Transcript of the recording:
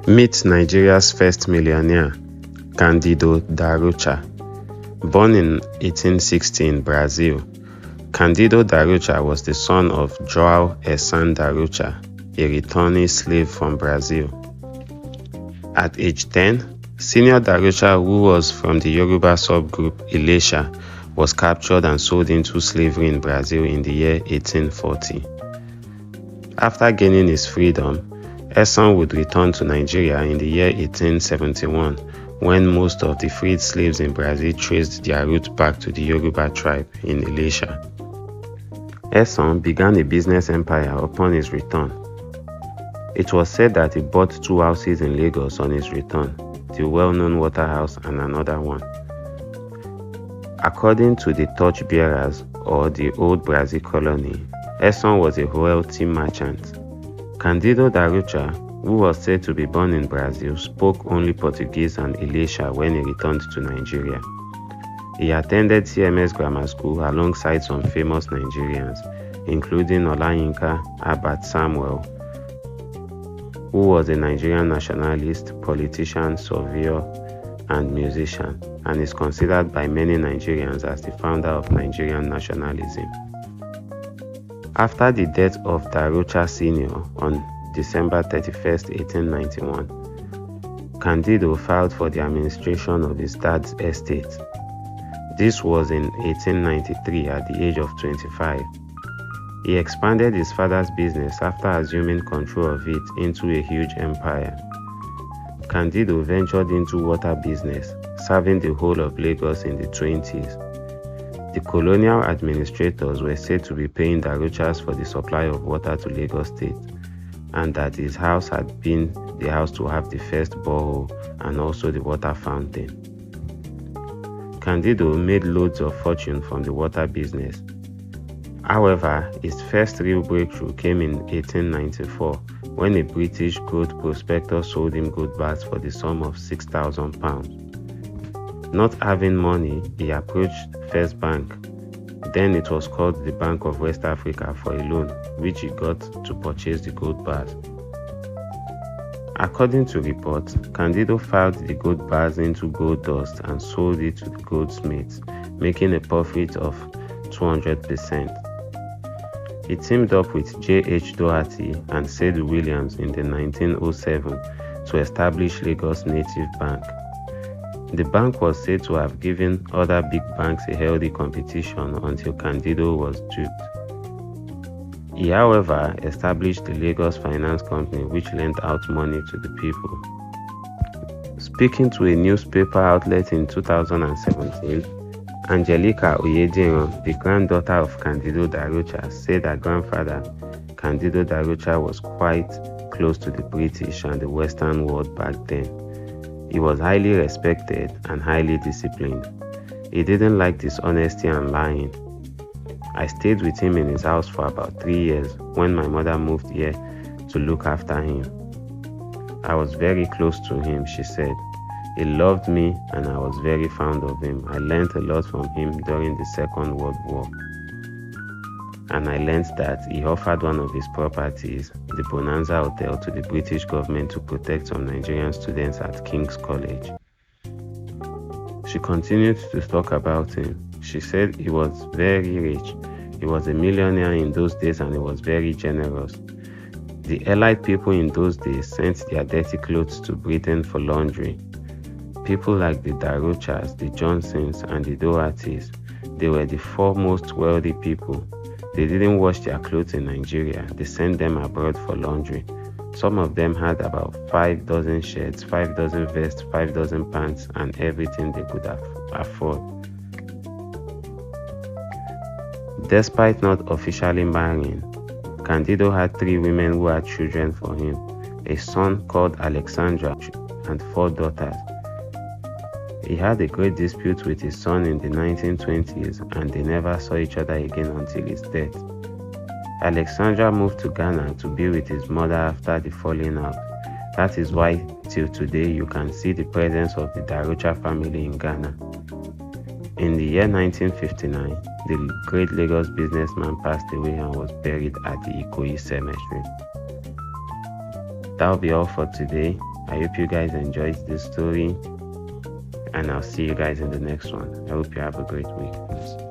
Meet Nigeria's first millionaire, Candido Da Rocha. Born in 1860 in Brazil, Candido Da Rocha was the son of João Da Rocha, a returnee slave from Brazil. At age 10, Senior Da Rocha, who was from the Yoruba subgroup Ilesha, was captured and sold into slavery in Brazil in the year 1840. After gaining his freedom, Eson would return to Nigeria in the year 1871, when most of the freed slaves in Brazil traced their route back to the Yoruba tribe in Ilesha. Eson began a business empire upon his return. It was said that he bought 2 houses in Lagos on his return, the well-known Waterhouse and another one. According to the torchbearers, or the old Brazil colony, Eson was a wealthy merchant. Candido Da Rocha, who was said to be born in Brazil, spoke only Portuguese and Ilesha when he returned to Nigeria. He attended CMS Grammar School alongside some famous Nigerians, including Olayinka Abat Samuel, who was a Nigerian nationalist, politician, surveyor, and musician, and is considered by many Nigerians as the founder of Nigerian nationalism. After the death of Da Rocha Sr. on December 31, 1891, Candido filed for the administration of his dad's estate. This was in 1893 at the age of 25. He expanded his father's business after assuming control of it into a huge empire. Candido ventured into water business, serving the whole of Lagos in the 20s. The colonial administrators were said to be paying Da Rochas for the supply of water to Lagos State, and that his house had been the house to have the first borehole and also the water fountain. Candido made loads of fortune from the water business. However, his first real breakthrough came in 1894 when a British gold prospector sold him gold bars for the sum of £6,000. Not having money, he approached First Bank, then it was called the Bank of West Africa, for a loan, which he got to purchase the gold bars. According to reports, Candido filed the gold bars into gold dust and sold it to the goldsmiths, making a profit of 200%. He teamed up with J.H. Doherty and Sade Williams in the 1907 to establish Lagos Native Bank. The bank was said to have given other big banks a healthy competition until Candido was duped. He, however, established the Lagos Finance Company, which lent out money to the people. Speaking to a newspaper outlet in 2017, Angelica Oyediran, the granddaughter of Candido Da Rocha, said her grandfather, Candido Da Rocha, was quite close to the British and the Western world back then. He was highly respected and highly disciplined. He didn't like dishonesty and lying. I stayed with him in his house for about 3 years when my mother moved here to look after him. I was very close to him, she said. He loved me and I was very fond of him. I learned a lot from him during the Second World War. And I learned that he offered one of his properties, the Bonanza Hotel, to the British government to protect some Nigerian students at King's College. She continued to talk about him. She said he was very rich. He was a millionaire in those days and he was very generous. The elite people in those days sent their dirty clothes to Britain for laundry. People like the Da Rochas, the Johnsons, and the Dohertys, they were the 4 most wealthy people. They didn't wash their clothes in Nigeria, they sent them abroad for laundry. Some of them had about 5 dozen shirts, 5 dozen vests, 5 dozen pants, and everything they could afford. Despite not officially marrying, Candido had 3 women who had children for him, a son called Alexandra and 4 daughters. He had a great dispute with his son in the 1920s and they never saw each other again until his death. Alexandra moved to Ghana to be with his mother after the falling out. That is why till today you can see the presence of the Da Rocha family in Ghana. In the year 1959, the great Lagos businessman passed away and was buried at the Ikoyi cemetery. That'll be all for today. I hope you guys enjoyed this story, and I'll see you guys in the next one. I hope you have a great week.